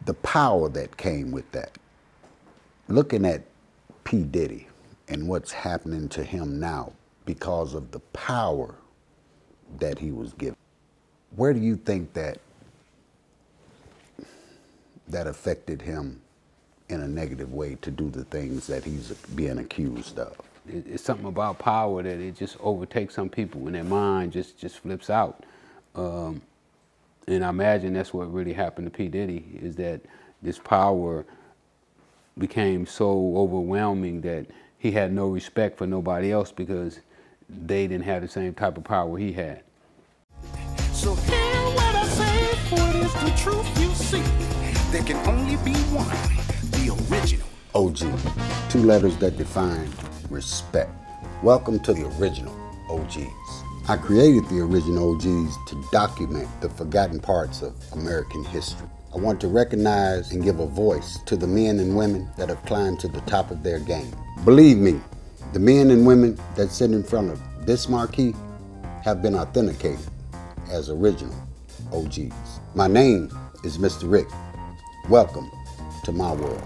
the power that came with that. Looking at P. Diddy and what's happening to him now because of the power that he was given, where do you think that affected him in a negative way to do the things that he's being accused of? It's something about power that it just overtakes some people when their mind just flips out. And I imagine that's what really happened to P. Diddy, is that this power became so overwhelming that he had no respect for nobody else because they didn't have the same type of power he had. So hear what I say, for it is the truth you see. There can only be one, the original. OG, two letters that define respect. Welcome to the original OGs. I created the original OGs to document the forgotten parts of American history. I want to recognize and give a voice to the men and women that have climbed to the top of their game. Believe me, the men and women that sit in front of this marquee have been authenticated as original OGs. My name is Mr. Rick. Welcome to my world,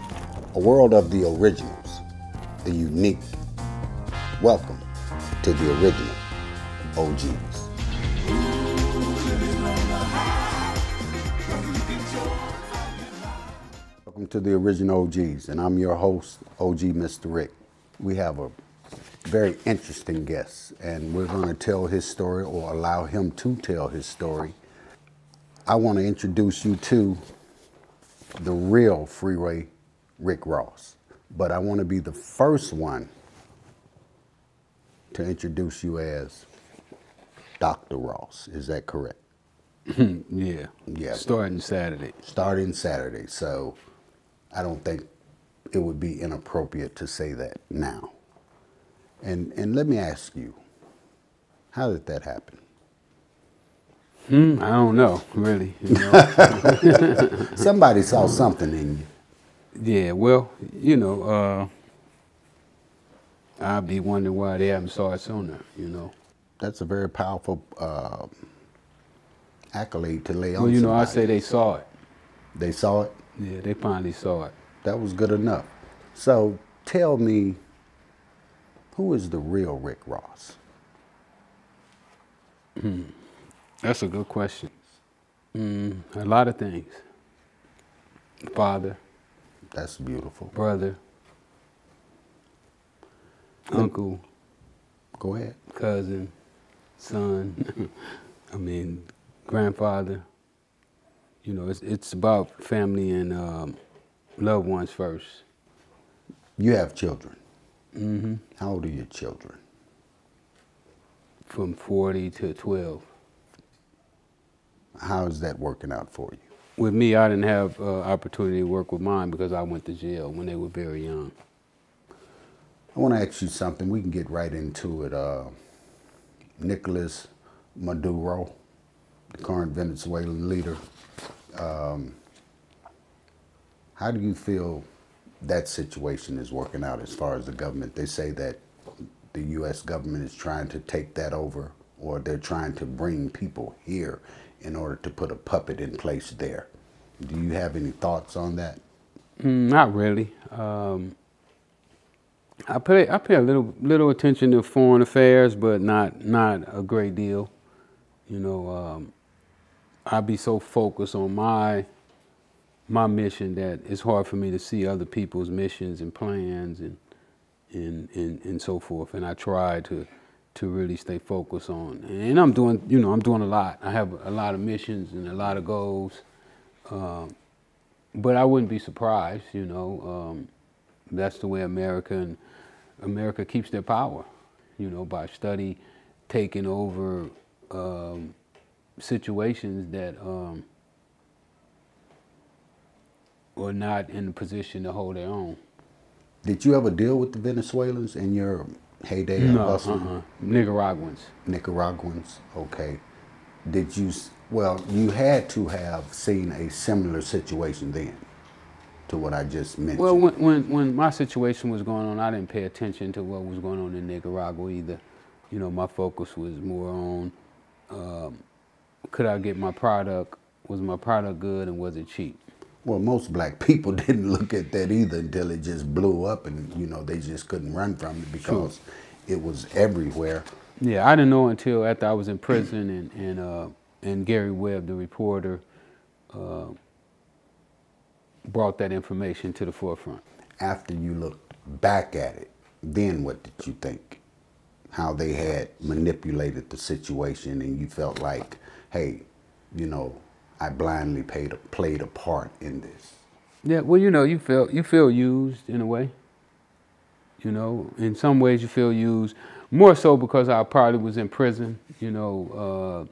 a world of the originals, the unique. Welcome to the original OGs. Welcome to the original OGs, and I'm your host, OG Mr. Rick. We have a very interesting guest, and we're going to tell his story, or allow him to tell his story. I want to introduce you to the real Freeway Rick Ross, but I want to be the first one to introduce you as Dr. Ross. Is that correct? Yeah. Yeah. Starting Saturday. Starting Saturday. So I don't think it would be inappropriate to say that now. And let me ask you, how did that happen? I don't know, really. You know? Somebody saw something in you. Yeah, well, you know, I'd be wondering why they haven't saw it sooner, you know. That's a very powerful accolade to lay on. Well, you know, somebody. I say they saw it. They saw it? Yeah, they finally saw it. That was good enough. So tell me, who is the real Rick Ross? That's a good question. A lot of things. Father. That's beautiful. Brother. Uncle. Go ahead. Cousin. Son. I mean, grandfather. You know, it's about family and loved ones first. You have children. Mm-hmm. How old are your children? From 40 to 12. How is that working out for you? With me, I didn't have opportunity to work with mine because I went to jail when they were very young. I want to ask you something. We can get right into it. Nicolas Maduro, the current Venezuelan leader. How do you feel that situation is working out as far as the government? They say that the U.S. government is trying to take that over, or they're trying to bring people here in order to put a puppet in place there. Do you have any thoughts on that? Not really. I pay a little attention to foreign affairs, but not a great deal. You know, I be so focused on my mission that it's hard for me to see other people's missions and plans and so forth. And I try to really stay focused on. And I'm doing a lot. I have a lot of missions and a lot of goals. But I wouldn't be surprised, you know. That's the way America keeps their power, you know, by taking over situations that are not in a position to hold their own. Did you ever deal with the Venezuelans in your heyday? No, Nicaraguans. Nicaraguans, okay. Did you, well, you had to have seen a similar situation then to what I just mentioned. Well, when my situation was going on, I didn't pay attention to what was going on in Nicaragua either. You know, my focus was more on, could I get my product, was my product good and was it cheap? Well, most black people didn't look at that either until it just blew up, and you know they just couldn't run from it because it was everywhere. Yeah, I didn't know until after I was in prison, and Gary Webb, the reporter, brought that information to the forefront. After you looked back at it, then what did you think? How they had manipulated the situation, and you felt like, hey, you know, I blindly played a part in this. Yeah, well, you know, you feel used in a way. You know, in some ways you feel used, more so because I probably was in prison, you know,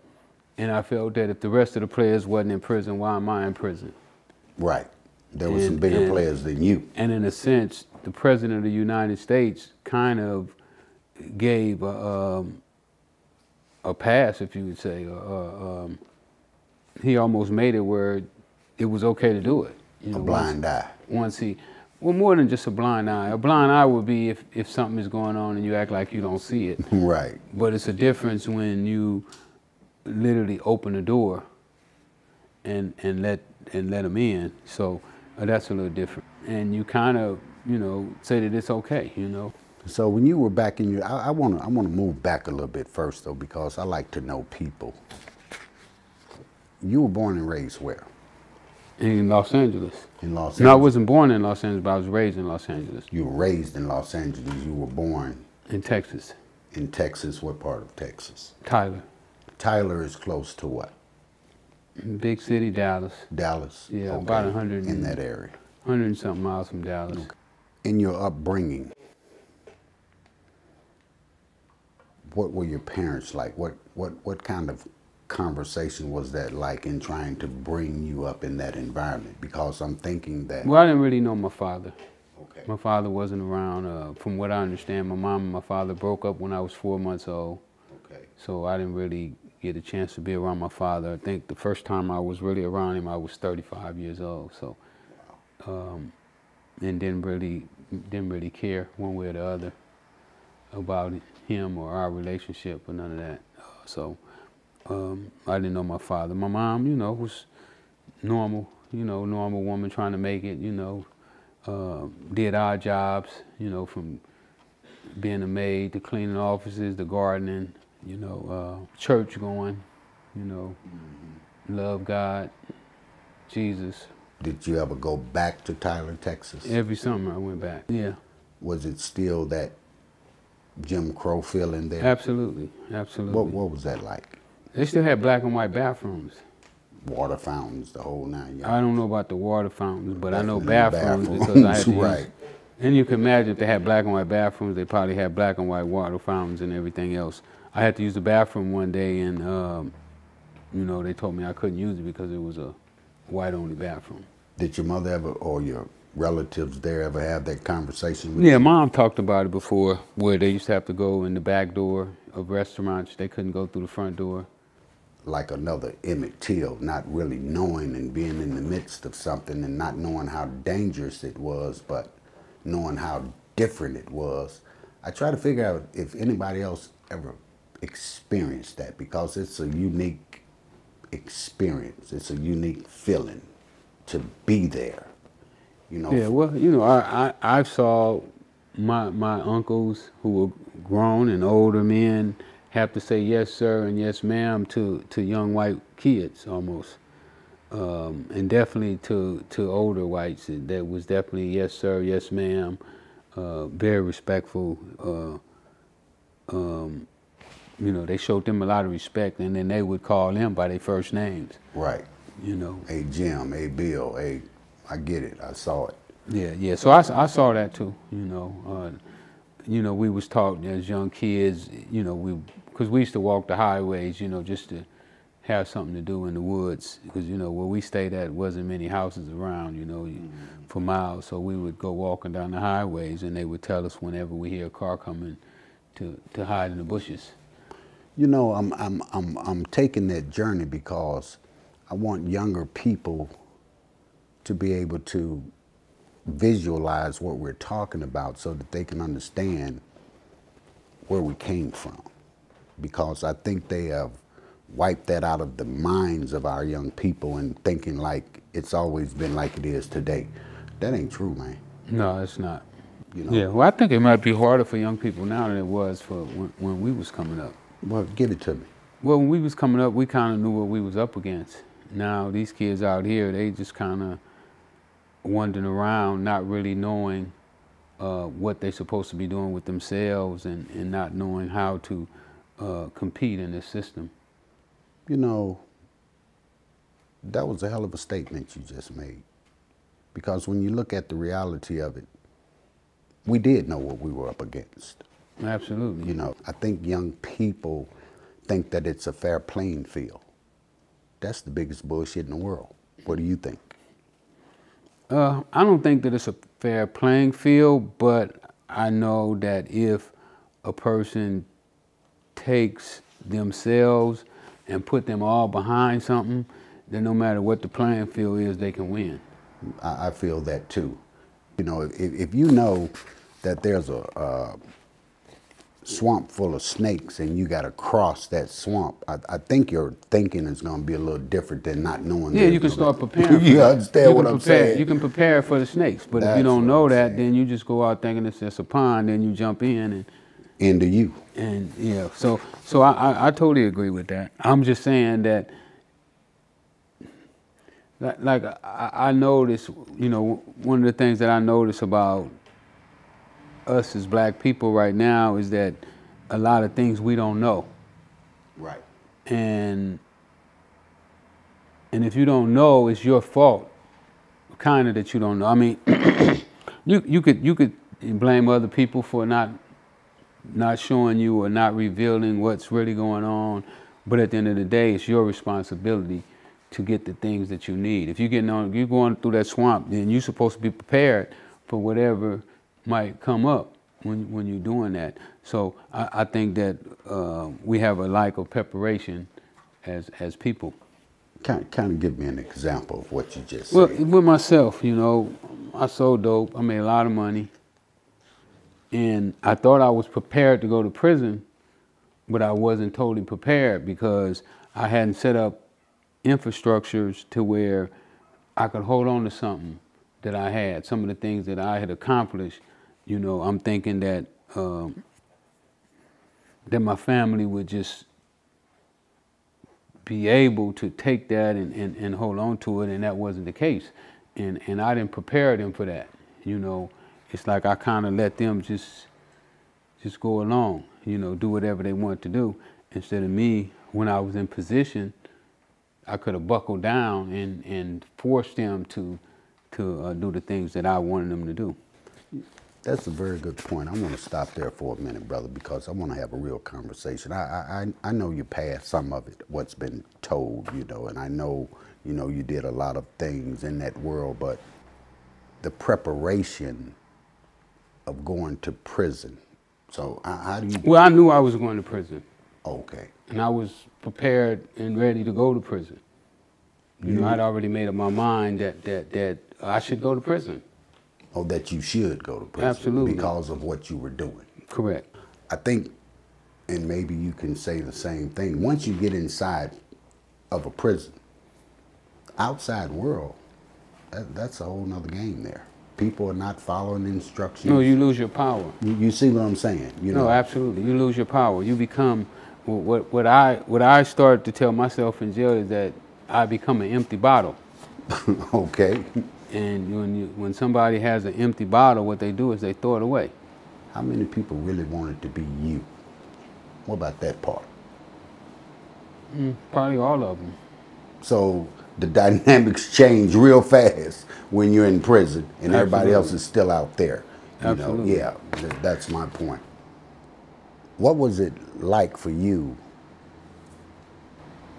and I felt that if the rest of the players wasn't in prison, why am I in prison? Right. There were some bigger players than you. And in a sense, the President of the United States kind of gave a pass, if you would say. He almost made it where it was okay to do it. You know, a blind eye. Well, more than just a blind eye. A blind eye would be if something is going on and you act like you don't see it. Right. But it's a difference when you literally open the door and let them in. So that's a little different. And you kind of, you know, say that it's okay, you know. So when you were back in your, I want to move back a little bit first though, because I like to know people. You were born and raised where? In Los Angeles. In Los Angeles? No, I wasn't born in Los Angeles, but I was raised in Los Angeles. You were raised in Los Angeles. You were born? In Texas. In Texas? What part of Texas? Tyler. Tyler is close to what? Big city, Dallas. Dallas? Yeah, okay. about 100. In that area? 100 and something miles from Dallas. Okay. In your upbringing, what were your parents like? What kind of conversation was that like in trying to bring you up in that environment? Because I'm thinking that... Well, I didn't really know my father. Okay. My father wasn't around. From what I understand, my mom and my father broke up when I was 4 months old. Okay. So I didn't really get a chance to be around my father. I think the first time I was really around him, I was 35 years old. So, and didn't really care one way or the other about him or our relationship or none of that. I didn't know my father. My mom, you know, was normal, you know, normal woman trying to make it, you know, did odd jobs, you know, from being a maid to cleaning offices to gardening, you know, church going, you know, love God, Jesus. Did you ever go back to Tyler, Texas? Every summer I went back, yeah. Was it still that Jim Crow feeling there? Absolutely, absolutely. What was that like? They still had black and white bathrooms. Water fountains, the whole 9 yards. I don't know about the water fountains, but I know Definitely bathrooms because I had to right. use. And you can imagine if they had black and white bathrooms, they probably had black and white water fountains and everything else. I had to use the bathroom one day, and you know, they told me I couldn't use it because it was a white-only bathroom. Did your mother ever, or your relatives there, ever have that conversation with Yeah, you? Mom talked about it before, where they used to have to go in the back door of restaurants. They couldn't go through the front door. Like another Emmett Till, not really knowing and being in the midst of something and not knowing how dangerous it was, but knowing how different it was. I try to figure out if anybody else ever experienced that, because it's a unique experience. It's a unique feeling to be there, you know. Yeah, well, you know, I saw my uncles who were grown and older men have to say yes sir and yes ma'am to young white kids almost, and definitely to older whites. That was definitely yes sir, yes ma'am, very respectful. You know, they showed them a lot of respect, and then they would call them by their first names. Right. You know. Hey Jim, hey Bill, hey, I get it, I saw it. Yeah, yeah. So I saw that too. You know, we was taught as young kids. You know, because we used to walk the highways. You know, just to have something to do in the woods. Because you know where we stayed at wasn't many houses around. You know, for miles. So we would go walking down the highways, and they would tell us whenever we hear a car coming to hide in the bushes. You know, I'm taking that journey because I want younger people to be able to visualize what we're talking about so that they can understand where we came from. Because I think they have wipe that out of the minds of our young people and thinking like it's always been like it is today. That ain't true, man. No, it's not. You know? Yeah, well, I think it might be harder for young people now than it was for when we was coming up. Well, give it to me. Well, when we was coming up, we kind of knew what we was up against. Now, these kids out here, they just kind of wandering around, not really knowing what they're supposed to be doing with themselves and not knowing how to compete in this system. You know, that was a hell of a statement you just made. Because when you look at the reality of it, we did know what we were up against. Absolutely. You know, I think young people think that it's a fair playing field. That's the biggest bullshit in the world. What do you think? I don't think that it's a fair playing field, but I know that if a person takes themselves and put them all behind something, then no matter what the playing field is, they can win. I feel that too. You know, if you know that there's a swamp full of snakes and you got to cross that swamp, I think your thinking is going to be a little different than not knowing. Yeah, you can start preparing. You understand what I'm saying? You can prepare for the snakes, but if you don't know that, then you just go out thinking it's just a pond, then you jump in and into you. And yeah, so I totally agree with that. I'm just saying that, like I notice, you know, one of the things that I notice about us as black people right now is that a lot of things we don't know. Right. And if you don't know, it's your fault, kind of, that you don't know. I mean, you could blame other people for not showing you or not revealing what's really going on, but at the end of the day, it's your responsibility to get the things that you need. If you're going through that swamp, then you're supposed to be prepared for whatever might come up when you're doing that. So I think that we have a lack of preparation as people. Kind of give me an example of what you just Well, said. with myself, you know, I sold dope. I made a lot of money. And I thought I was prepared to go to prison, but I wasn't totally prepared because I hadn't set up infrastructures to where I could hold on to something that I had, some of the things that I had accomplished. You know, I'm thinking that that my family would just be able to take that and hold on to it, and that wasn't the case. And I didn't prepare them for that, you know. It's like I kind of let them just go along, you know, do whatever they want to do. Instead of me, when I was in position, I could have buckled down and forced them to do the things that I wanted them to do. That's a very good point. I want to stop there for a minute, brother, because I want to have a real conversation. I know you passed some of it, what's been told, you know, and I know, you know, you did a lot of things in that world, but the preparation of going to prison. So how do you? Well, I knew I was going to prison. Okay. And I was prepared and ready to go to prison. You know, I'd already made up my mind that I should go to prison. Oh, that you should go to prison. Absolutely. Because of what you were doing. Correct. I think, and maybe you can say the same thing, once you get inside of a prison, outside world, that's a whole nother game there. People are not following instructions. No, you lose your power. You see what I'm saying? You know? No, absolutely. You lose your power. You become, what I started to tell myself in jail is that I become an empty bottle. Okay. And when somebody has an empty bottle, what they do is they throw it away. How many people really wanted to be you? What about that part? Probably all of them. So the dynamics change real fast when you're in prison and everybody else is still out there. You Absolutely. know? Yeah, that's my point. What was it like for you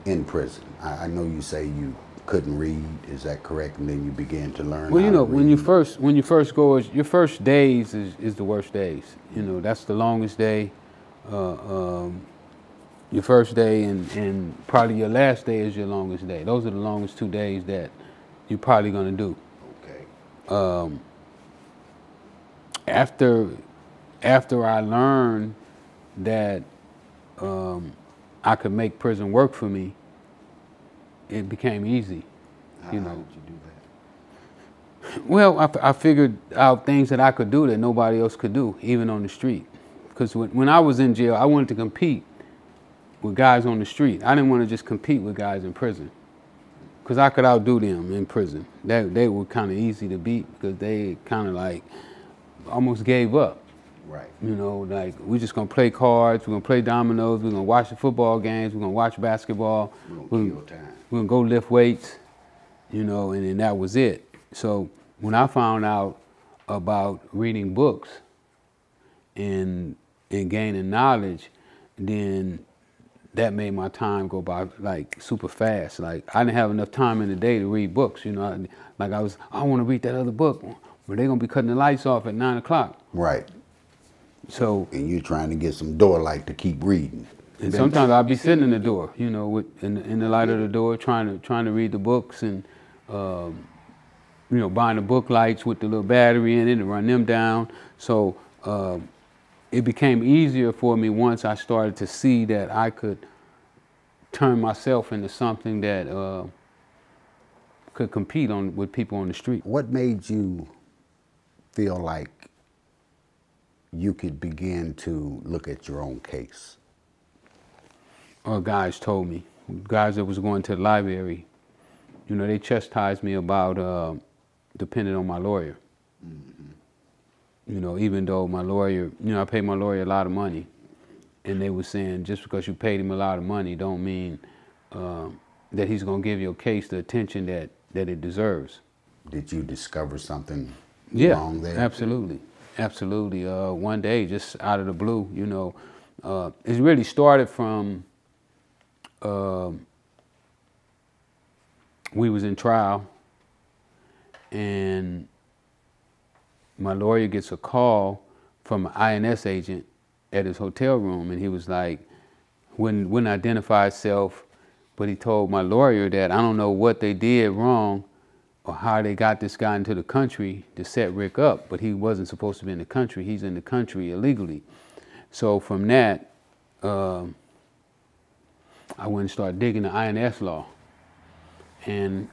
in prison? I know you say you couldn't read, is that correct? And then you began to learn. Well, you know, how to when read. you first go, your first days is the worst days. You know, that's the longest day. Your first day and probably your last day is your longest day. Those are the longest 2 days that you're probably gonna do. Okay. After I learned that I could make prison work for me, it became easy. How You did know. you do that? Well, I figured out things that I could do that nobody else could do, even on the street. Because when I was in jail, I wanted to compete with guys on the street. I didn't want to just compete with guys in prison. Because I could outdo them in prison. They were kind of easy to beat because they kind of like almost gave up. Right. You know, like we're just going to play cards, we're going to play dominoes, we're going to watch the football games, we're going to watch basketball. We're going to kill time. We're going to go lift weights, you know, and then that was it. So when I found out about reading books and gaining knowledge, then that made my time go by like super fast. Like I didn't have enough time in the day to read books, you know. I want to read that other book, but they're going to be cutting the lights off at 9 o'clock. Right. So. And you're trying to get some door light to keep reading. And sometimes I'll be sitting in the door, you know, in the light of the door, trying to read the books and, you know, buying the book lights with the little battery in it and run them down. So it became easier for me once I started to see that I could turn myself into something that could compete with people on the street. What made you feel like you could begin to look at your own case? Guys told me, guys that was going to the library, you know, they chastised me about depending on my lawyer. Mm-hmm. You know, even though my lawyer, you know, I paid my lawyer a lot of money, and they were saying just because you paid him a lot of money don't mean that he's going to give your case the attention that it deserves. Did you discover something wrong there? Absolutely. Absolutely. One day, just out of the blue, you know, it really started from we was in trial, and my lawyer gets a call from an INS agent at his hotel room, and he was like, wouldn't identify himself, but he told my lawyer that I don't know what they did wrong or how they got this guy into the country to set Rick up, but he wasn't supposed to be in the country. He's in the country illegally. So from that, I went and started digging the INS law. And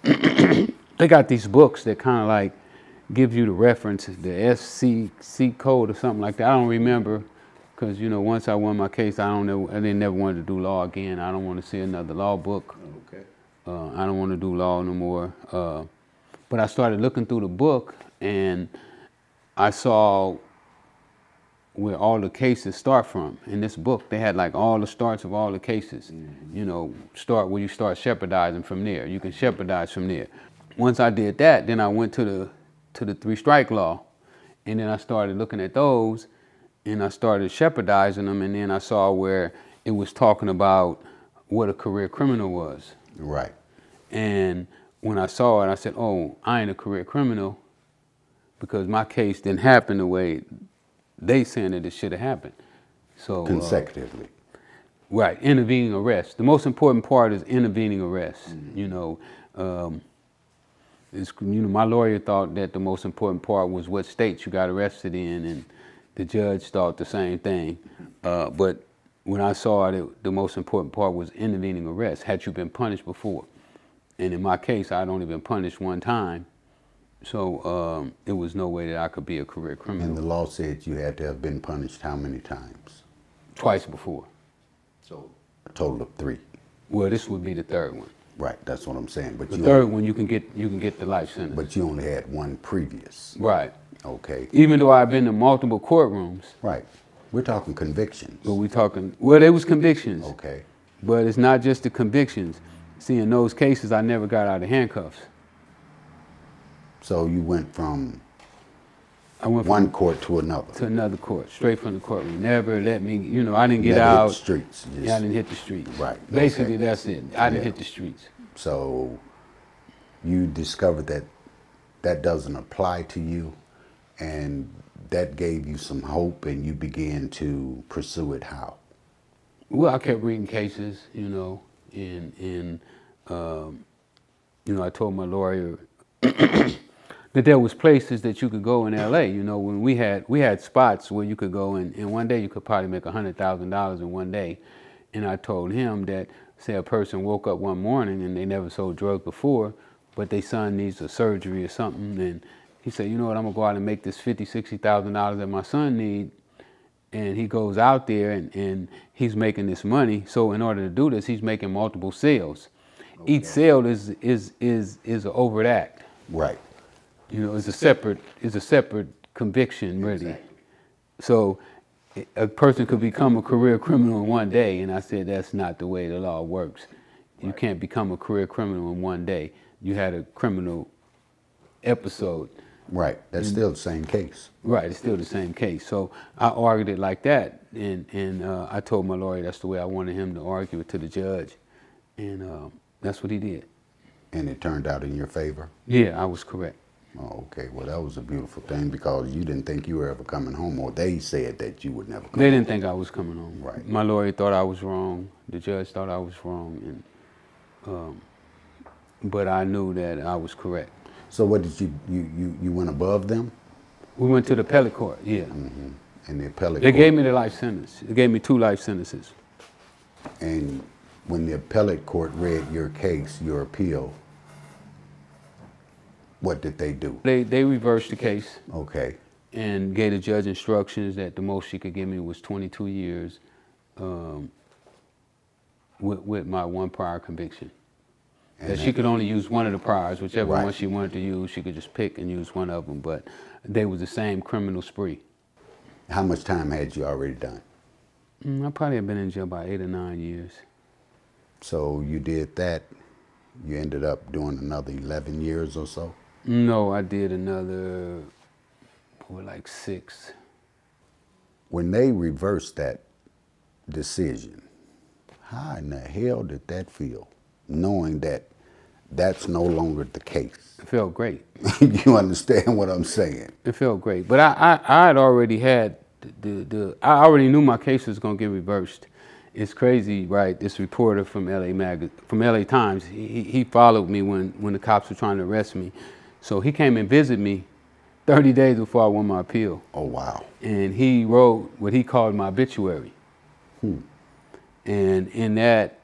they got these books that kind of like give you the reference, the SCC code or something like that. I don't remember, because, you know, once I won my case, I didn't never wanted to do law again. I don't want to see another law book. Okay. I don't want to do law no more. But I started looking through the book, and I saw where all the cases start from. In this book, they had like all the starts of all the cases. Mm-hmm. You know, start where you start shepherdizing from there. You can shepherdize from there. Once I did that, then I went to the 3-strike law, and then I started looking at those, and I started shepherdizing them, and then I saw where it was talking about what a career criminal was. Right. And when I saw it, I said, oh, I ain't a career criminal, because my case didn't happen the way they saying that it should have happened. So consecutively. Right, intervening arrest. The most important part is intervening arrest. Mm-hmm. You know, my lawyer thought that the most important part was what states you got arrested in, and the judge thought the same thing. But when I saw it, the most important part was intervening arrest. Had you been punished before? And in my case, I'd only been punished one time. So it was no way that I could be a career criminal. And the law said you had to have been punished how many times? Twice before. So a total of 3. Well, this would be the 3rd one. Right, that's what I'm saying. But the 3rd one, you can get the life sentence. But you only had one previous. Right. Okay. Even though I've been to multiple courtrooms. Right. We're talking convictions. But we're talking, well, there was convictions. Okay. But it's not just the convictions. See, in those cases, I never got out of handcuffs. So you went from one court to another? To another court, straight from the courtroom. Never let me, you know, I didn't get Never out. Hit the streets. Yeah, I didn't hit the streets. Right. Basically, that's it. I didn't hit the streets. So you discovered that that doesn't apply to you, and that gave you some hope, and you began to pursue it how? Well, I kept reading cases, you know, and you know, I told my lawyer that there was places that you could go in LA. You know, when we had spots where you could go, and one day you could probably make $100,000 in one day, And I told him that, say a person woke up one morning and they never sold drugs before, but their son needs a surgery or something, and he said, you know what, I'm gonna go out and make this $50,000-$60,000 that my son needs. And he goes out there and he's making this money. So in order to do this, he's making multiple sales. Okay. Each sale is an overt act. Right. You know, it's a separate conviction, really. Exactly. So a person could become a career criminal in one day, and I said that's not the way the law works. You can't become a career criminal in one day. You had a criminal episode. Right, that's still the same case. Right, it's still the same case. So I argued it like that, and I told my lawyer that's the way I wanted him to argue it to the judge, and that's what he did. And it turned out in your favor? Yeah, I was correct. Oh, okay, well that was a beautiful thing because you didn't think you were ever coming home, or they said that you would never come home. They didn't think I was coming home. Right. My lawyer thought I was wrong, the judge thought I was wrong, and but I knew that I was correct. So what did you went above them? We went to the appellate court, yeah. Mm-hmm. And the appellate They court. gave me the life sentence. They gave me 2 life sentences. And when the appellate court read your case, your appeal, what did they do? They reversed the case. Okay. And gave the judge instructions that the most she could give me was 22 years with my 1 prior conviction. That she could only use one of the priors, whichever one she wanted to use, she could just pick and use one of them, but they was the same criminal spree. How much time had you already done? I probably have been in jail about 8 or 9 years. So you did that, you ended up doing another 11 years or so? No, I did another, like 6. When they reversed that decision, how in the hell did that feel? Knowing that that's no longer the case. It felt great. You understand what I'm saying? It felt great, but I had already had I already knew my case was gonna get reversed. It's crazy, right? This reporter from LA Times, he followed me when the cops were trying to arrest me, so he came and visited me 30 days before I won my appeal. Oh wow! And he wrote what he called my obituary. And in that.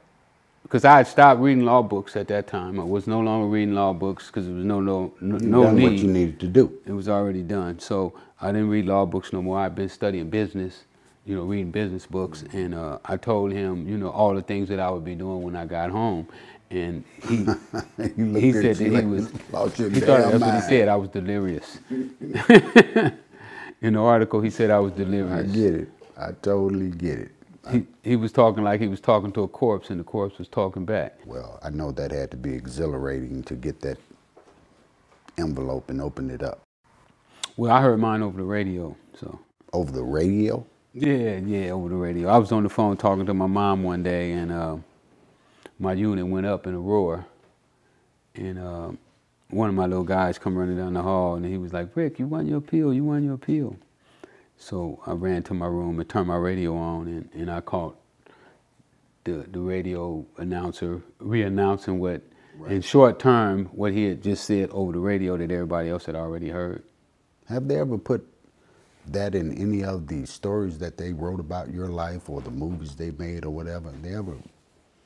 Because I had stopped reading law books at that time. I was no longer reading law books because there was no need. What you needed to do. It was already done. So I didn't read law books no more. I'd been studying business, you know, reading business books. And I told him, you know, all the things that I would be doing when I got home. And he said that he thought that's what he said, I was delirious. In the article, he said I was delirious. I get it. I totally get it. He was talking like he was talking to a corpse, and the corpse was talking back. Well, I know that had to be exhilarating to get that envelope and open it up. Well, I heard mine over the radio, so. Over the radio? Yeah, over the radio. I was on the phone talking to my mom one day, and my unit went up in a roar, and one of my little guys come running down the hall, and he was like, "Rick, you won your appeal, you won your appeal." So I ran to my room and turned my radio on, and I caught the radio announcer re-announcing what, in short term, what he had just said over the radio that everybody else had already heard. Have they ever put that in any of the stories that they wrote about your life or the movies they made or whatever? Have they ever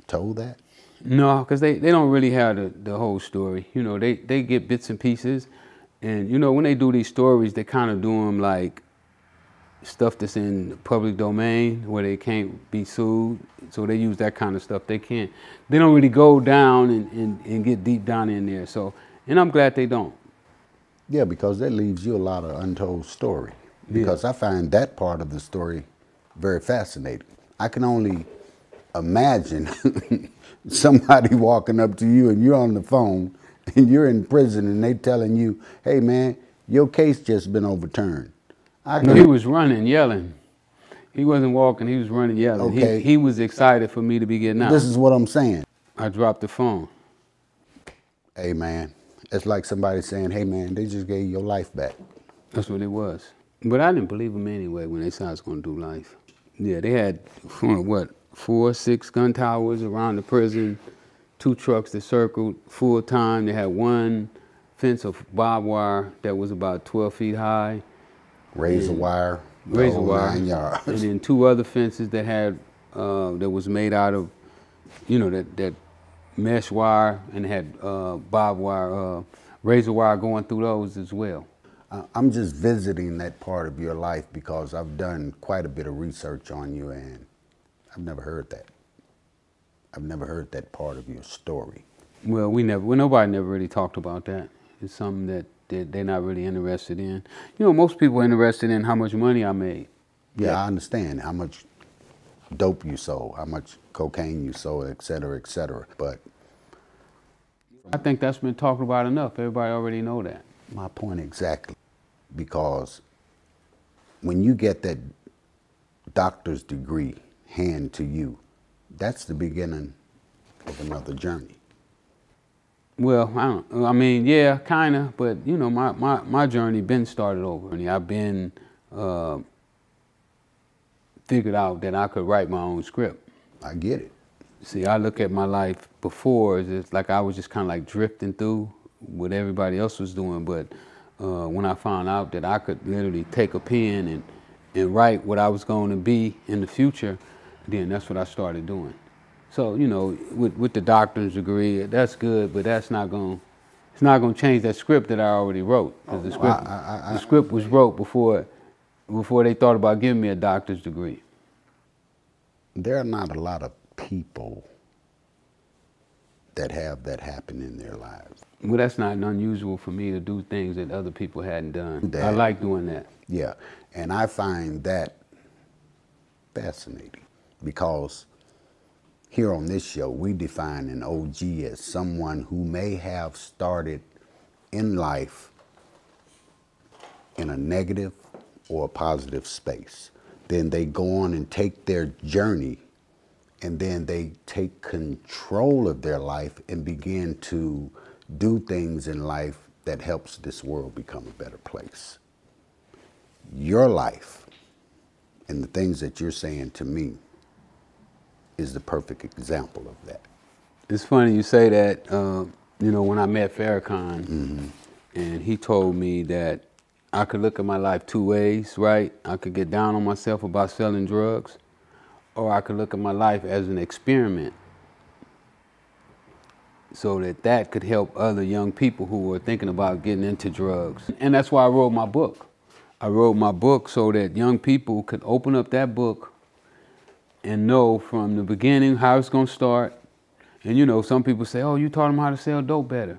told that? No, because they don't really have the whole story. You know, they get bits and pieces, and you know, when they do these stories, they kind of do them like stuff that's in the public domain where they can't be sued. So they use that kind of stuff. They don't really go down and get deep down in there. So, and I'm glad they don't. Yeah, because that leaves you a lot of untold story. Because I find that part of the story very fascinating. I can only imagine somebody walking up to you and you're on the phone and you're in prison and they telling you, "Hey man, your case just been overturned." No, he was running, yelling. He wasn't walking, he was running, yelling. Okay. He was excited for me to be getting out. This is what I'm saying. I dropped the phone. Hey man, it's like somebody saying, "Hey man, they just gave your life back." That's what it was. But I didn't believe them anyway when they said I was going to do life. Yeah, they had, what, 4, 6 gun towers around the prison, 2 trucks that circled full time. They had 1 fence of barbed wire that was about 12 feet high. Razor wire. 9 yards. And then 2 other fences that had that was made out of, that mesh wire and had barbed wire, razor wire going through those as well. I'm just visiting that part of your life because I've done quite a bit of research on you, and I've never heard that. I've never heard that part of your story. Well, nobody never really talked about that. It's something that they're not really interested in. Most people are interested in how much money I made. Yeah, I understand how much dope you sold, how much cocaine you sold, et cetera, but I think that's been talked about enough. Everybody already know that. My point exactly, because when you get that doctor's degree handed to you, that's the beginning of another journey. Well, yeah, kind of, but my journey been started over. I've been figured out that I could write my own script. I get it. See, I look at my life before as it's like I was just kind of like drifting through what everybody else was doing, but when I found out that I could literally take a pen and write what I was going to be in the future, then that's what I started doing. So, with the doctor's degree, that's good, but it's not going to change that script that I already wrote. Because the script was wrote before they thought about giving me a doctor's degree. There are not a lot of people that have that happen in their lives. Well, that's not unusual for me to do things that other people hadn't done. I like doing that. Yeah, and I find that fascinating because here on this show, we define an OG as someone who may have started in life in a negative or a positive space. Then they go on and take their journey, and then they take control of their life and begin to do things in life that helps this world become a better place. Your life and the things that you're saying to me is the perfect example of that. It's funny you say that. When I met Farrakhan, and he told me that I could look at my life two ways, right? I could get down on myself about selling drugs, or I could look at my life as an experiment so that could help other young people who were thinking about getting into drugs. And that's why I wrote my book. I wrote my book so that young people could open up that book and know from the beginning how it's going to start. And some people say, oh, you taught them how to sell dope better.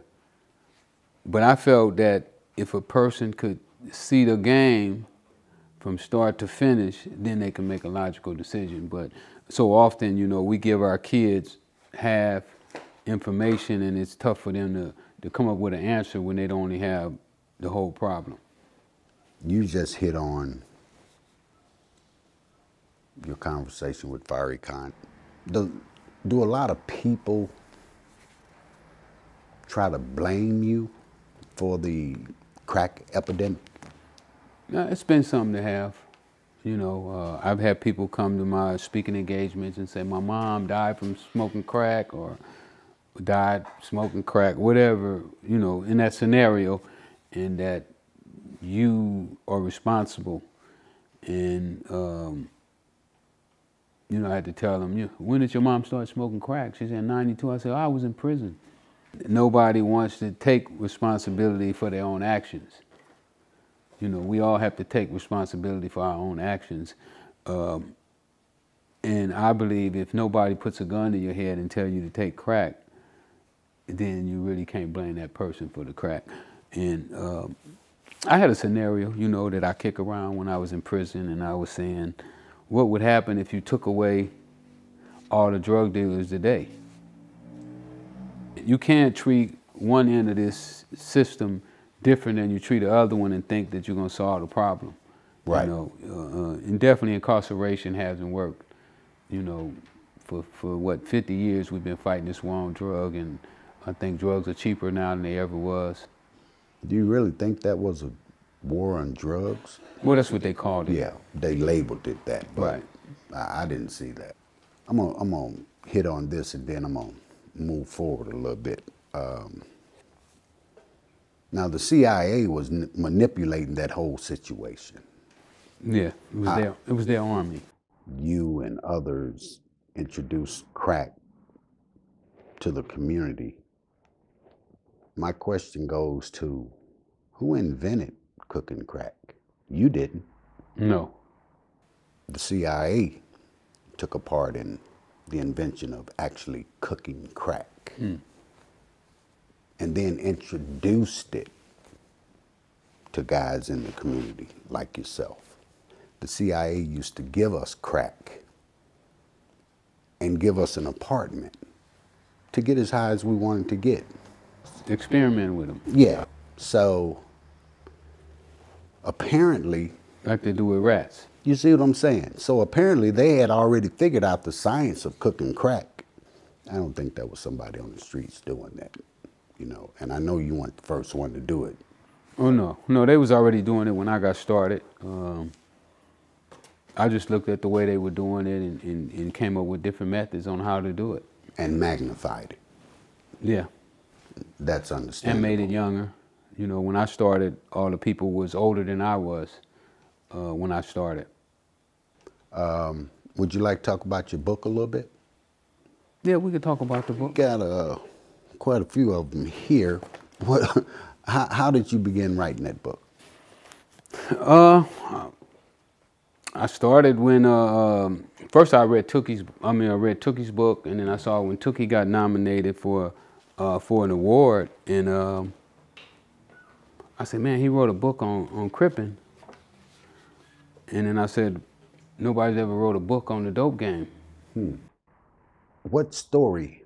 But I felt that if a person could see the game from start to finish, then they can make a logical decision. But so often, we give our kids half information, and it's tough for them to come up with an answer when they don't only have the whole problem. You just hit on your conversation with Farrakhan. Do a lot of people try to blame you for the crack epidemic? It's been something to have. I've had people come to my speaking engagements and say, my mom died from smoking crack or died smoking crack, whatever, in that scenario, and that you are responsible. And, I had to tell them, when did your mom start smoking crack? She said, 92. I said, I was in prison. Nobody wants to take responsibility for their own actions. We all have to take responsibility for our own actions. And I believe if nobody puts a gun to your head and tell you to take crack, then you really can't blame that person for the crack. And I had a scenario, that I kick around when I was in prison, and I was saying, what would happen if you took away all the drug dealers today? You can't treat one end of this system different than you treat the other one and think that you're going to solve the problem. Right. And definitely incarceration hasn't worked. For what, 50 years we've been fighting this war on drug, and I think drugs are cheaper now than they ever was. Do you really think that was a war on drugs? Well, that's what they called it. Yeah, they labeled it that. But right. I didn't see that. I'm gonna hit on this, and then I'm gonna move forward a little bit. Now, the CIA was manipulating that whole situation. Yeah, it was their army. You and others introduced crack to the community, my question goes to, who invented cooking crack? You didn't. No. The CIA took a part in the invention of actually cooking crack and then introduced it to guys in the community like yourself. The CIA used to give us crack and give us an apartment to get as high as we wanted to get. Experiment with them. Yeah. So apparently, Like they do with rats. you see what I'm saying? So apparently they had already figured out the science of cooking crack. I don't think there was somebody on the streets doing that, you know. And I know you weren't the first one to do it. Oh no, no, they was already doing it when I got started. I just looked at the way they were doing it and came up with different methods on how to do it. And magnified it. Yeah. That's And understandable. made it younger. You know, when I started, all the people was older than I was when I started. Would you like to talk about your book a little bit? Yeah, we could talk about the book. Got quite a few of them here. What? How did you begin writing that book? I started when first I read Tookie's book, and then I saw when Tookie got nominated for an award, and I said, man, he wrote a book on cripping, and then I said, nobody's ever wrote a book on the dope game. What story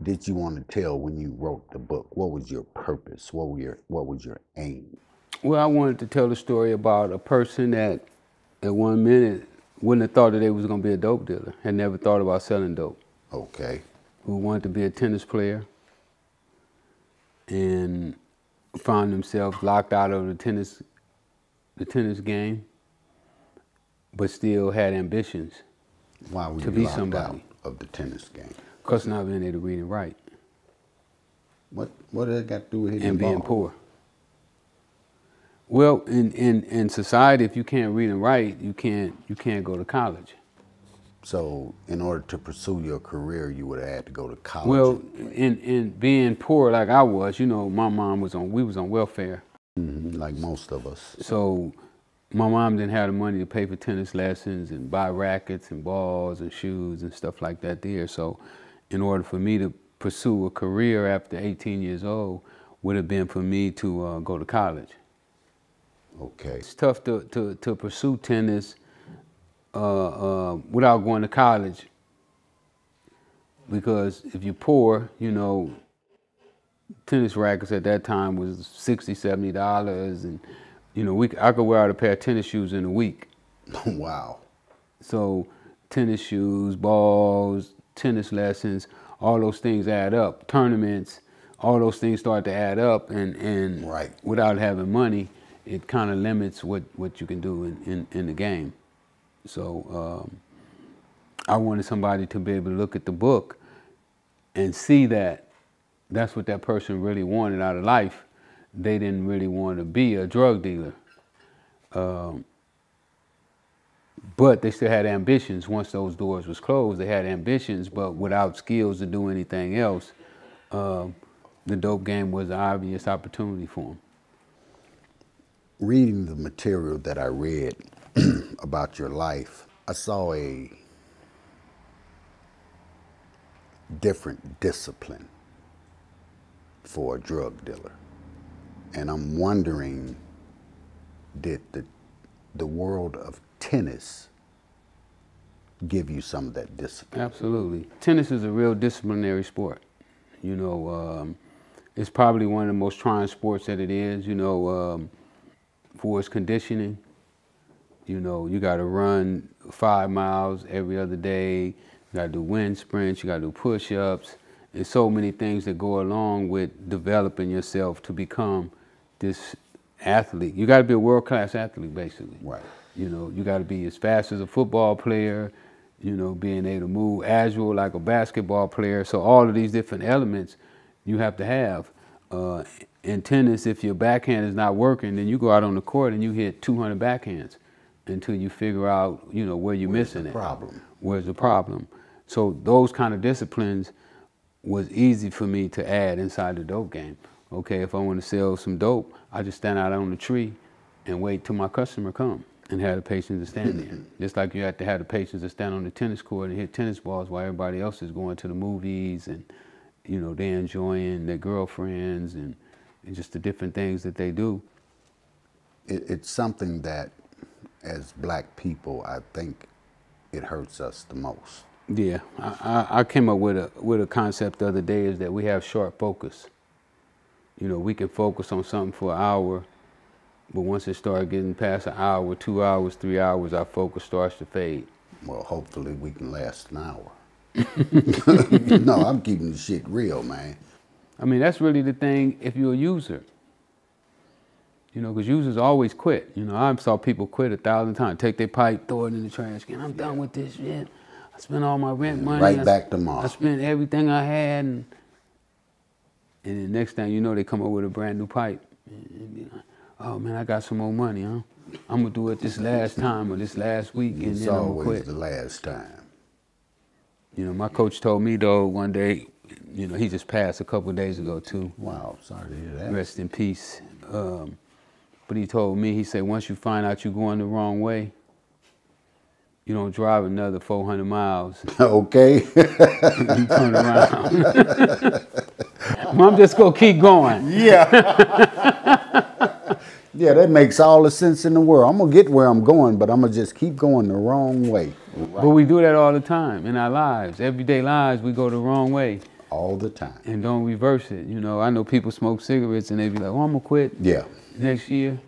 did you want to tell when you wrote the book? What was your purpose? What was your aim? Well, I wanted to tell the story about a person that at one minute wouldn't have thought that they was going to be a dope dealer, had never thought about selling dope. Okay. Who wanted to be a tennis player and found themselves locked out of the tennis game, but still had ambitions Why were to you be locked somebody. out of the tennis game? Because not being able to read and write What did that got to do with hitting and the being ball? poor. Well, in society, if you can't read and write, you can't go to college. So in order to pursue your career, you would have had to go to college. Well, in being poor like I was, you know, my mom we was on welfare. Like most of us. So my mom didn't have the money to pay for tennis lessons and buy rackets and balls and shoes and stuff like that there. So in order for me to pursue a career after 18 years old would have been for me to go to college. Okay. It's tough to pursue tennis without going to college, because if you're poor, you know, tennis rackets at that time was $60, $70, and you know, I could wear out a pair of tennis shoes in a week. Wow. So tennis shoes, balls, tennis lessons, all those things add up. Tournaments, all those things start to add up, and Right. without having money, it kind of limits what you can do in the game. So I wanted somebody to be able to look at the book and see that that's what that person really wanted out of life. They didn't really want to be a drug dealer. But they still had ambitions. Once those doors was closed, they had ambitions, but without skills to do anything else, the dope game was an obvious opportunity for them. Reading the material that I read about your life, I saw a different discipline for a drug dealer. And I'm wondering, did the world of tennis give you some of that discipline? Absolutely. Tennis is a real disciplinary sport. You know, it's probably one of the most trying sports that it is, you know, for its conditioning. You know, you got to run 5 miles every other day. You got to do wind sprints. You got to do push-ups. There's so many things that go along with developing yourself to become this athlete. You got to be a world-class athlete, basically. Right. You know, you got to be as fast as a football player, you know, being able to move agile like a basketball player. So all of these different elements you have to have. In tennis, if your backhand is not working, then you go out on the court and you hit 200 backhands until you figure out, you know, where you're missing it. Problem. Where's the problem? So those kind of disciplines was easy for me to add inside the dope game. Okay, if I want to sell some dope, I just stand out on the tree and wait till my customer come and have the patience to stand there. Just like you have to have the patience to stand on the tennis court and hit tennis balls while everybody else is going to the movies and, you know, they're enjoying their girlfriends and just the different things that they do. It's something that, as black people, I think it hurts us the most. Yeah, I came up with a concept the other day, is that we have short focus. You know, we can focus on something for an hour, but once it starts getting past an hour, 2 hours, 3 hours, our focus starts to fade. Well, hopefully we can last an hour. No, I'm keeping the shit real, man. I mean, that's really the thing if you're a user. You know, because users always quit. You know, I saw people quit 1,000 times. Take their pipe, throw it in the trash can. I'm done with this shit. I spent all my rent money. Right back tomorrow. I spent everything I had. And the next thing you know, they come up with a brand new pipe. And be like, oh, man, I got some more money, huh? I'm going to do it this last time or this last week, and then I'm going to quit. It's always the last time. You know, my coach told me, though, one day, you know, he just passed a couple of days ago, too. Wow, sorry to hear that. Rest in peace. But he told me, he said, once you find out you're going the wrong way, you don't drive another 400 miles. Okay. You turn around. I'm just going to keep going. Yeah. Yeah, that makes all the sense in the world. I'm going to get where I'm going, but I'm going to just keep going the wrong way. Right. But we do that all the time in our lives. Everyday lives, we go the wrong way. All the time. And don't reverse it. You know, I know people smoke cigarettes and they be like, oh, I'm going to quit. Yeah. Next year.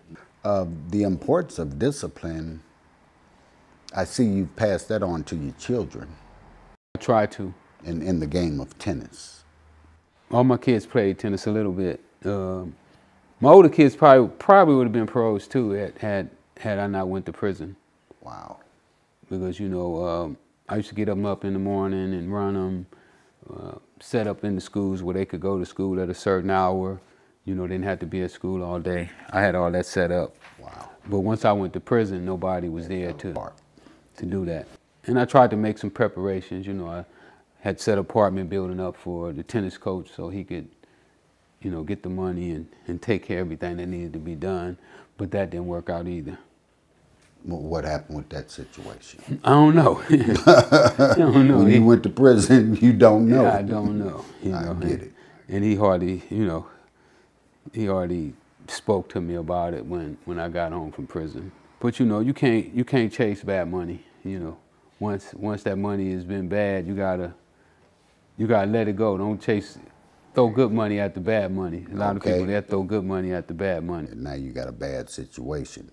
The importance of discipline, I see you've passed that on to your children. I try to. In the game of tennis. All my kids played tennis a little bit. My older kids probably would have been pros too had I not went to prison. Wow. Because, you know, I used to get them up in the morning and run them, set up in the schools where they could go to school at a certain hour. You know, didn't have to be at school all day. I had all that set up. Wow. But once I went to prison, nobody was there to do that. And I tried to make some preparations. You know, I had set apartment building up for the tennis coach so he could, you know, get the money and take care of everything that needed to be done. But that didn't work out either. What happened with that situation? I don't know. I don't know. When you went to prison, you don't know. Yeah, I don't know. You know, I get it. And he hardly, you know, he already spoke to me about it when I got home from prison. But you know, you can't chase bad money. You know, once that money has been bad, you gotta let it go. Don't throw good money at the bad money. A lot of people that throw good money at the bad money. And now you got a bad situation.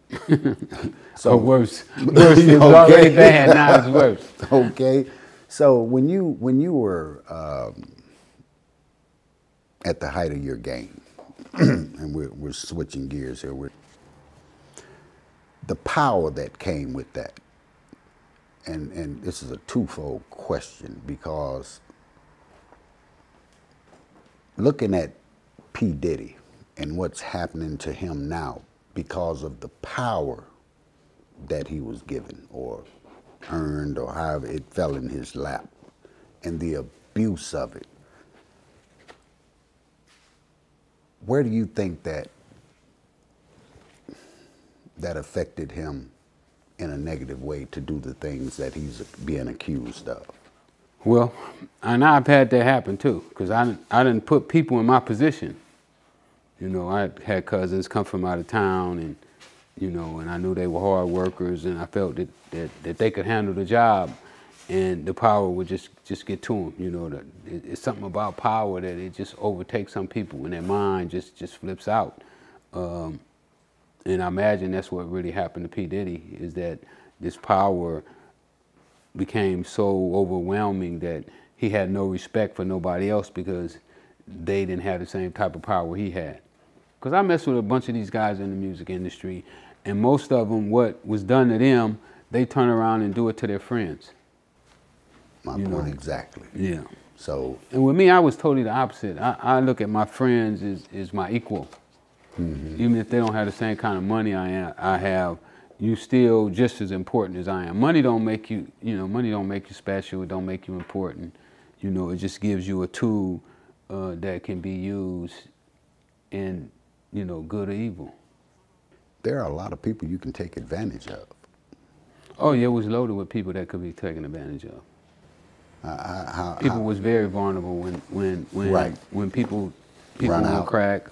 So worse. It was already bad. Now it's worse. Okay. So when you were at the height of your game, and we're switching gears here, the power that came with that, and this is a twofold question, because looking at P. Diddy and what's happening to him now because of the power that he was given or earned or however it fell in his lap and the abuse of it, where do you think that affected him in a negative way to do the things that he's being accused of? Well, and I've had that happen too, because I didn't put people in my position. You know, I had cousins come from out of town, and you know, and I knew they were hard workers, and I felt that they could handle the job, and the power would just get to them. You know, it's something about power that it just overtakes some people, and their mind just flips out. And I imagine that's what really happened to P. Diddy, is that this power became so overwhelming that he had no respect for nobody else because they didn't have the same type of power he had. Because I messed with a bunch of these guys in the music industry, and most of them, what was done to them, they turn around and do it to their friends. My point exactly. Yeah. So. And with me, I was totally the opposite. I look at my friends as my equal. Mm-hmm. Even if they don't have the same kind of money I have, you still just as important as I am. Money don't make you, money don't make you special. It don't make you important. It just gives you a tool that can be used in, good or evil. There are a lot of people you can take advantage of. Oh yeah, it was loaded with people that could be taken advantage of. People was very vulnerable when people on crack.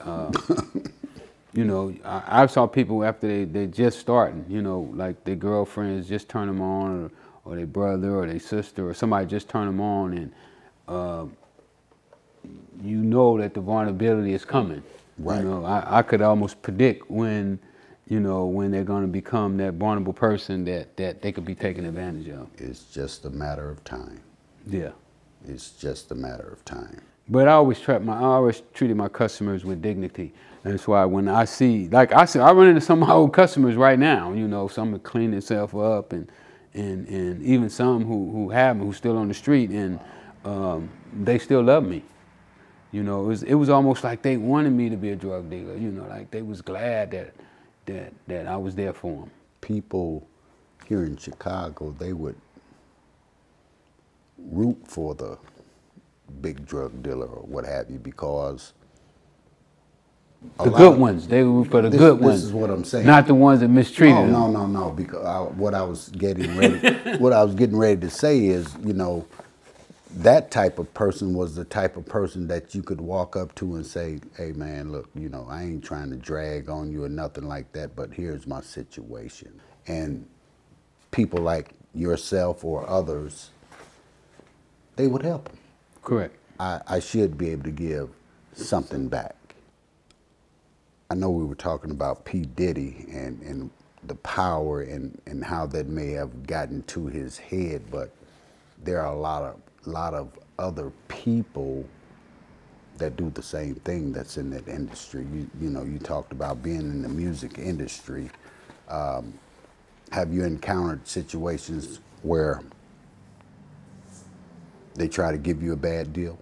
I saw people after they just starting, like their girlfriends just turn them on, or their brother or their sister or somebody just turn them on, and that the vulnerability is coming. Right. I could almost predict when they're going to become that vulnerable person that they could be taken advantage of. It's just a matter of time. Yeah. It's just a matter of time. But I always treated my customers with dignity. And that's why when I see, I run into some of my old customers right now. Some are cleaning themselves up, and even some who's still on the street, and they still love me. It was almost like they wanted me to be a drug dealer. Like they was glad that I was there for them. People here in Chicago, they would root for the big drug dealer or what have you, because the good ones. They root for the good ones. This is what I'm saying. Not the ones that mistreated them. No. Because what I was getting ready to say is, that type of person was the type of person that you could walk up to and say, hey man, look, I ain't trying to drag on you or nothing like that, but here's my situation. And people like yourself or others, they would help them. Correct. I should be able to give something back. I know we were talking about P. Diddy and the power and how that may have gotten to his head, but there are a lot of other people that do the same thing that's in that industry. You talked about being in the music industry. Have you encountered situations where they try to give you a bad deal?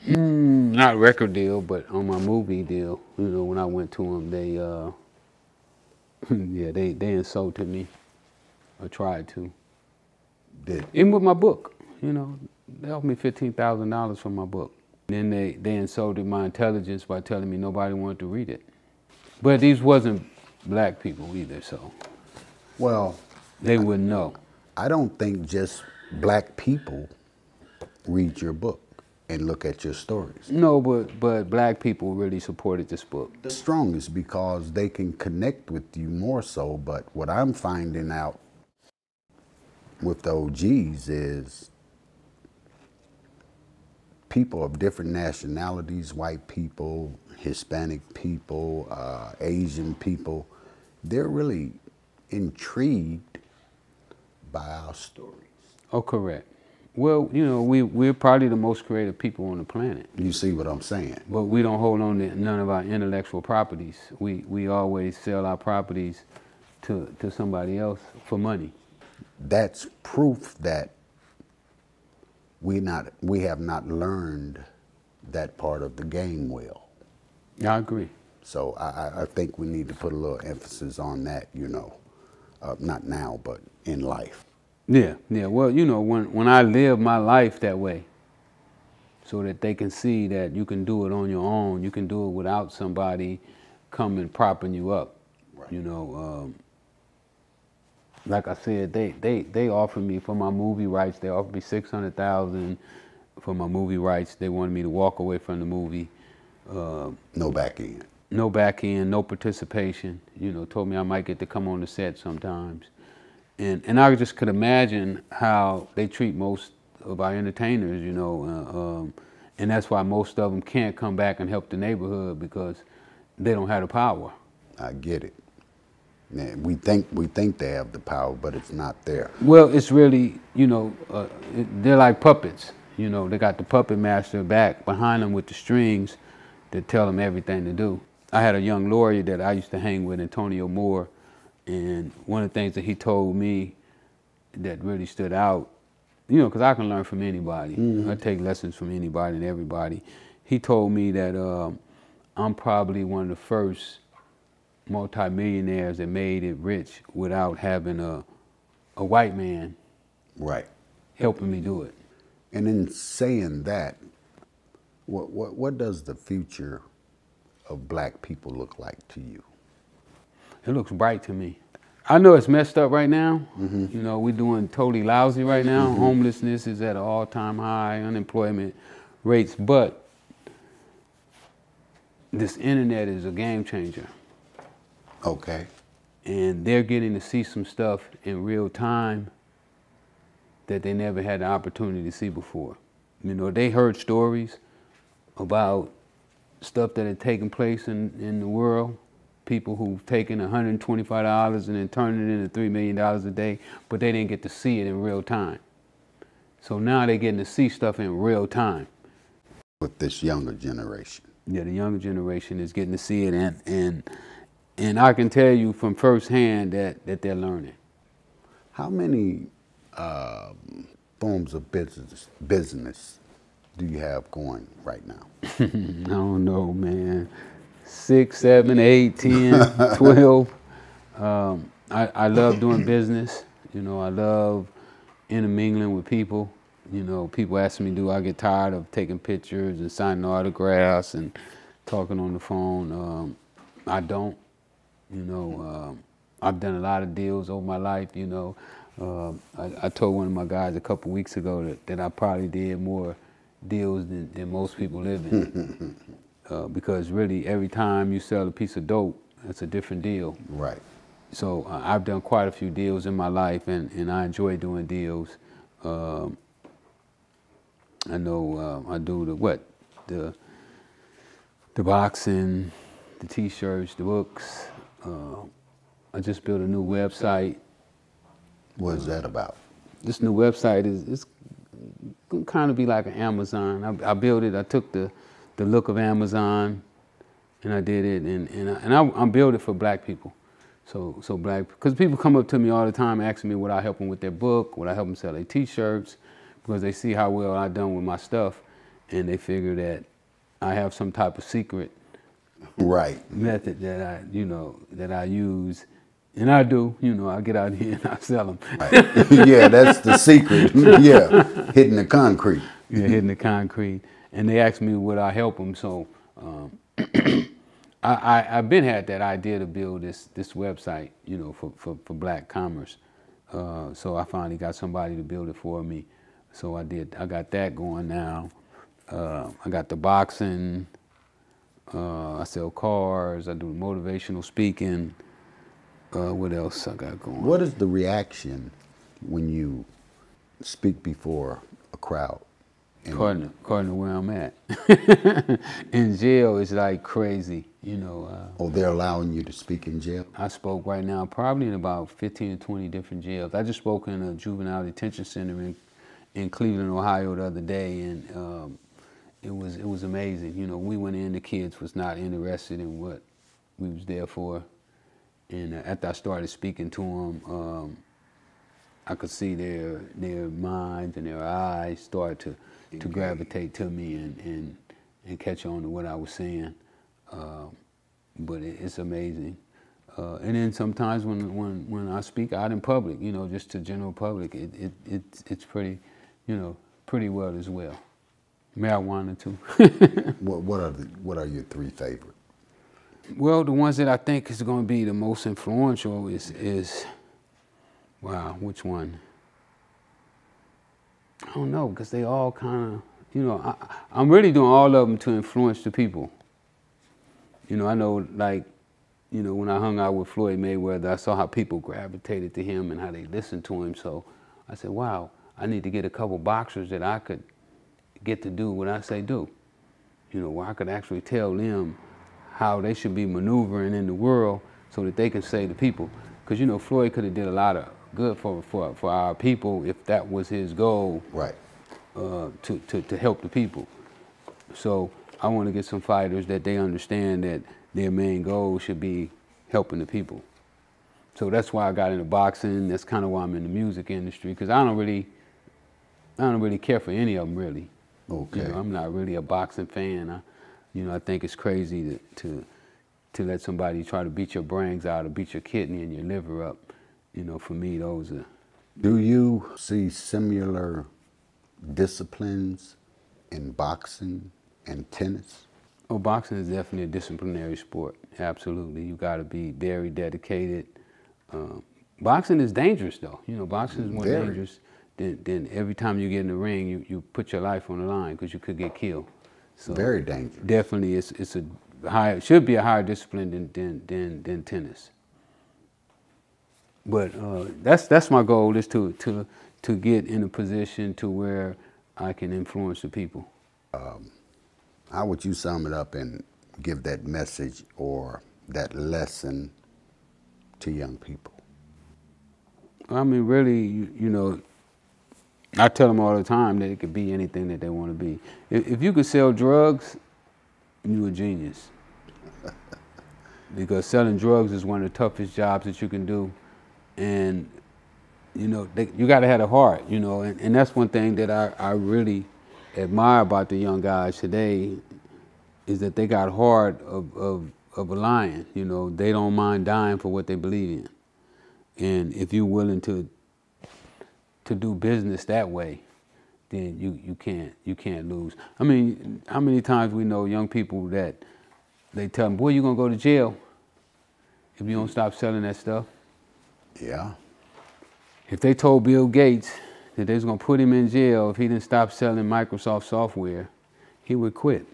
Not a record deal, but on my movie deal, when I went to them, they insulted me, or tried to. Even with my book, they offered me $15,000 for my book. Then they insulted my intelligence by telling me nobody wanted to read it. But these wasn't black people either, so. Well, they wouldn't know. I don't think just black people read your book and look at your stories. No, but black people really supported this book. The strongest, because they can connect with you more so, but what I'm finding out with the OGs is people of different nationalities, white people, Hispanic people, Asian people, they're really intrigued by our stories. Oh, correct. Well, we're probably the most creative people on the planet. You see what I'm saying? But we don't hold on to none of our intellectual properties. We always sell our properties to somebody else for money. That's proof that we have not learned that part of the game well. I agree. So I think we need to put a little emphasis on that, not now, but in life. Yeah. Well, when I live my life that way, so that they can see that you can do it on your own, you can do it without somebody coming propping you up. Right. Like I said, they offered me for my movie rights. They offered me $600,000 for my movie rights. They wanted me to walk away from the movie. No back end. No back end, no participation. Told me I might get to come on the set sometimes. And I just could imagine how they treat most of our entertainers, and that's why most of them can't come back and help the neighborhood, because they don't have the power. I get it. Man, we think they have the power, but it's not there. Well, it's really, they're like puppets. They got the puppet master back behind them with the strings to tell them everything to do. I had a young lawyer that I used to hang with, Antonio Moore, and one of the things that he told me that really stood out, because I can learn from anybody. Mm-hmm. I take lessons from anybody and everybody. He told me that I'm probably one of the first multimillionaires that made it rich without having a white man Right. helping me do it. And in saying that, what does the future of black people look like to you? It looks bright to me. I know it's messed up right now. You know, we're doing totally lousy right now. Homelessness is at an all-time high, unemployment rates, but this internet is a game changer. Okay. And they're getting to see some stuff in real time that they never had the opportunity to see before. You know, they heard stories about stuff that had taken place in the world, people who've taken $125 and then turned it into $3 million a day, but they didn't get to see it in real time. So now they're getting to see stuff in real time. With this younger generation. Yeah, the younger generation is getting to see it, and I can tell you from firsthand that they're learning. How many forms of business do you have going right now? I don't know, man. 6, 7, 8, 10, 12. I love doing business. You know, I love intermingling with people. You know, people ask me, do I get tired of taking pictures and signing autographs and talking on the phone? I don't. You know, I've done a lot of deals over my life, you know. I told one of my guys a couple weeks ago that I probably did more deals than most people live in. Because really, every time you sell a piece of dope, it's a different deal. Right. So I've done quite a few deals in my life, and I enjoy doing deals. I know I do the boxing, the T-shirts, the books. I just built a new website. What is that about? This new website is gonna kind of be like an Amazon. I built it. I took the look of Amazon, and I did it, and I built it for black people. So black, because people come up to me all the time asking me would I help them with their book, would I help them sell their T-shirts, because they see how well I've done with my stuff, and they figure that I have some type of secret method that I use, and I do. You know, I get out here and I sell them. Right. Yeah, that's the secret. Yeah, hitting the concrete. Yeah, hitting the concrete, and they ask me would I help them. So I've been had that idea to build this website, you know, for black commerce. So I finally got somebody to build it for me. So I did. I got that going now. I got the boxing. I sell cars. I do motivational speaking. What else I got going? What is the reaction when you speak before a crowd? According to where I'm at. In jail, it's like crazy, you know. Oh, they're allowing you to speak in jail? I spoke right now probably in about 15 to 20 different jails. I just spoke in a juvenile detention center in Cleveland, Ohio the other day, and it was amazing. You know, we went in, the kids was not interested in what we was there for. And after I started speaking to them, I could see their minds and their eyes start to gravitate to me and catch on to what I was saying. But it's amazing. And then sometimes when I speak out in public, you know, just to general public, it's pretty, you know, pretty well as well. Marijuana too. What are your 3 favorite? Well, the ones that I think is going to be the most influential is wow, which one? I don't know, because they all kind of, you know, I'm really doing all of them to influence the people. You know, I know, like, you know, when I hung out with Floyd Mayweather, I saw how people gravitated to him and how they listened to him. So I said, wow, I need to get a couple boxers that I could get to do what I say do. You know, where I could actually tell them how they should be maneuvering in the world so that they can say to people. Because, you know, Floyd could have did a lot of good for our people if that was his goal. Right. To help the people. So I want to get some fighters that they understand that their main goal should be helping the people. So that's why I got into boxing. That's kind of why I'm in the music industry, because I don't really care for any of them really. Okay. You know, I'm not really a boxing fan. You know, I think it's crazy to to let somebody try to beat your brains out or beat your kidney and your liver up. You know, for me, those are. Do you see similar disciplines in boxing and tennis? Oh, boxing is definitely a disciplinary sport. Absolutely. You got to be very dedicated. Boxing is dangerous, though. You know, boxing is more dangerous than every time you get in the ring, you put your life on the line because you could get killed. So very dangerous. Definitely, it's a higher, should be a higher discipline than tennis. But that's my goal, is to get in a position to where I can influence the people. How would you sum it up and give that message or that lesson to young people? I mean, really, you know, I tell them all the time that it could be anything that they want to be. If you could sell drugs, you're a genius. Because selling drugs is one of the toughest jobs that you can do. And, you know, you got to have a heart, you know, and that's one thing that I really admire about the young guys today, is that they got heart of a lion. You know, they don't mind dying for what they believe in. And if you're willing to do business that way, then you can't lose. I mean, how many times we know young people that they tell them, boy, you're gonna go to jail if you don't stop selling that stuff. Yeah. If they told Bill Gates that they was gonna put him in jail if he didn't stop selling Microsoft software, he would quit.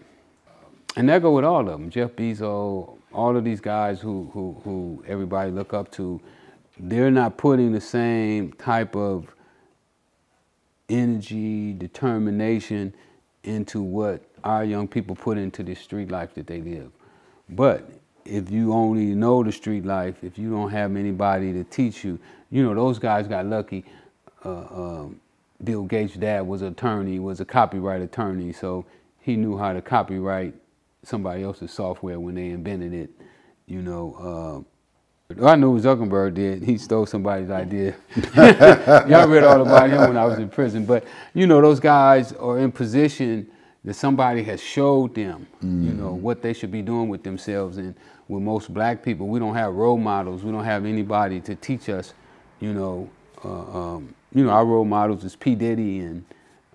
And that go with all of them. Jeff Bezos, all of these guys who everybody look up to, they're not putting the same type of energy, determination into what our young people put into this street life that they live. But if you only know the street life, if you don't have anybody to teach you, you know, those guys got lucky. Bill Gates' dad was an attorney, was a copyright attorney, so he knew how to copyright somebody else's software when they invented it. You know, I know what Zuckerberg did. He stole somebody's idea. Y'all read all about him when I was in prison. But, you know, those guys are in position that somebody has showed them, you know, what they should be doing with themselves. And with most black people, we don't have role models. We don't have anybody to teach us, you know. Our role models is P. Diddy and,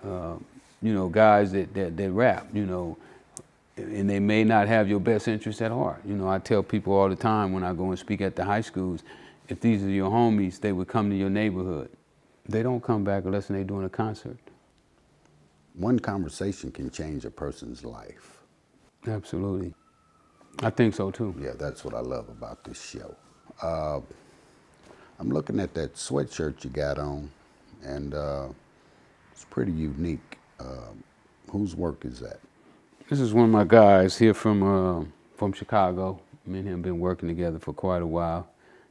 you know, guys that rap, you know. And they may not have your best interest at heart. You know, I tell people all the time when I go and speak at the high schools, if these are your homies, they would come to your neighborhood. They don't come back unless they're doing a concert. One conversation can change a person's life. Absolutely. I think so too. Yeah, that's what I love about this show. I'm looking at that sweatshirt you got on, and it's pretty unique. Whose work is that? This is one of my guys here from Chicago. Me and him been working together for quite a while.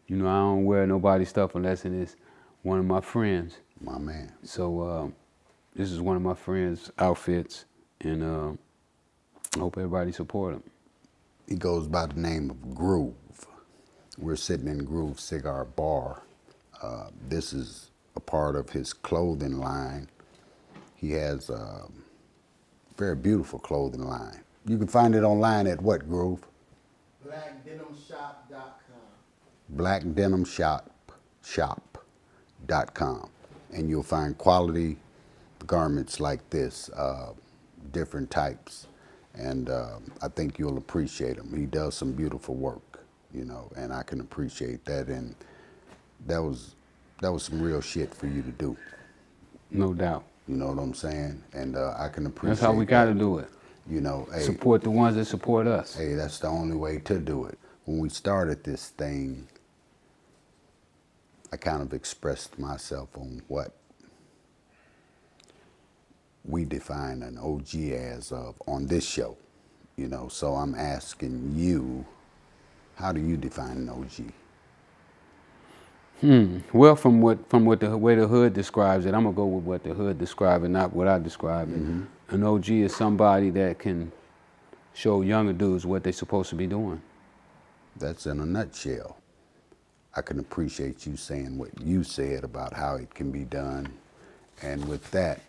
You know, I don't wear nobody's stuff unless it is one of my friends. My man. So this is one of my friends' outfits, and I hope everybody support him. He goes by the name of Groove. We're sitting in Groove Cigar Bar. This is a part of his clothing line. He has very beautiful clothing line. You can find it online at what, Groove? BlackDenimShop.com. BlackDenimShop.com. And you'll find quality garments like this, different types. And I think you'll appreciate him. He does some beautiful work, you know, and I can appreciate that. And that was some real shit for you to do. No doubt. You know what I'm saying? And I can appreciate That's how we got to do it. You know, hey, support the ones that support us. Hey, that's the only way to do it. When we started this thing, I kind of expressed myself on what we define an OG as on this show. You know, so I'm asking you, how do you define an OG? Well, from the way the hood describes it, I'm gonna go with what the hood describes and not what I describe it. An OG is somebody that can show younger dudes what they're supposed to be doing. That's in a nutshell. I can appreciate you saying what you said about how it can be done. And with that,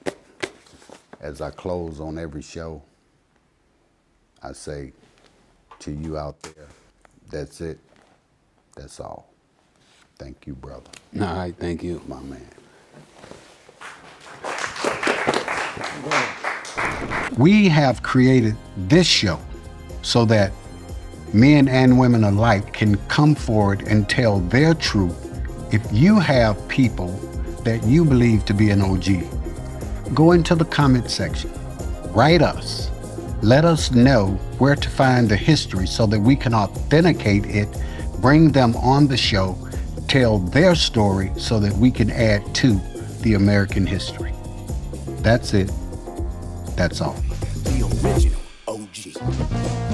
as I close on every show, I say to you out there, That's it. That's all. Thank you, brother. All right, thank you. My man. We have created this show so that men and women alike can come forward and tell their truth. If you have people that you believe to be an OG, go into the comment section, write us, let us know where to find the history so that we can authenticate it, bring them on the show, tell their story so that we can add to the American history. That's it. That's all. The original OG.